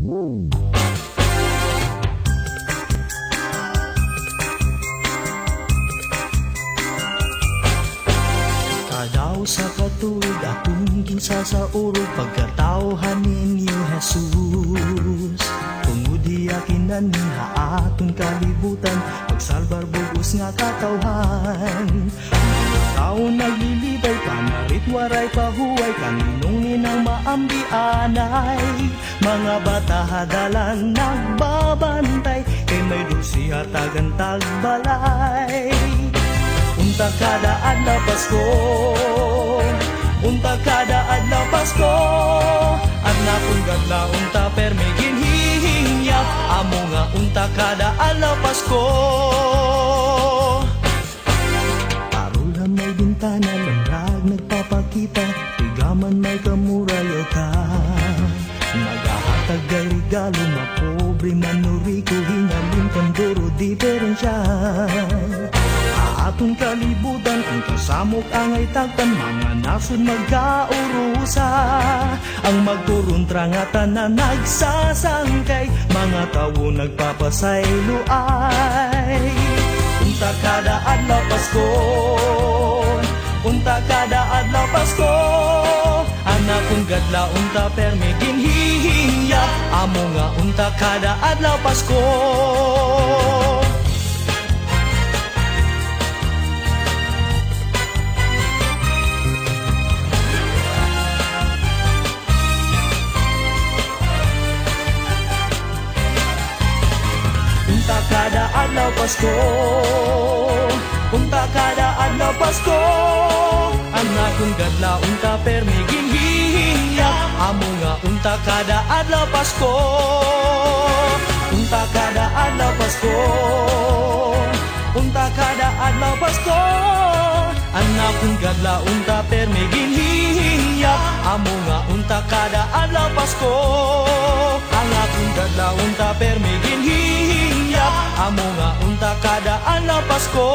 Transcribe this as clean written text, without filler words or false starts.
Kadaw sa katuig akong kinsa sa urog pagkatawhan ninyo Jesus. Tungudi akinan niha aton kalibutan pagsalbar bugos nga katawhan. Taon naglilibay panarit waray pahuway kaninong ninang maambianay. Mga bata hadalang nagbabantay kay may dulsi hatagan tagbalay. Unta kada adlaw Pasko, unta kada adlaw Pasko, adna pun gadla unta permigin hihiyap amo nga unta kada adlaw Pasko. Parula may bintana landrag nagpapakita, tigaman may kamurayo ka. Nagahatag ay regalo mapobre manuriko hingalin kanduro diferensya. Atong kalibutan ang kasamok angay tagtan mga nasod magkaurusa. Ang magturuntrangatan na nagsasangkay mga tawo nagpapasayloay. Unta kada adlaw Pasko, unta kada adlaw Pasko, anak kong gadla unta permigin hihiya amo nga unta kada adlaw Pasko. Unta kada adlaw Pasko, unta kada adlaw Pasko, anak kong gadla unta permigin hihiya amo nga unta kada adlaw Pasko. Unta kada adlaw Pasko, unta kada adlaw Pasko, anak kong gadla unta permigin hihiya amo nga unta kada adlaw Pasko. Ang akong gadla unta permigin hihiya amo nga unta kada adlaw Pasko.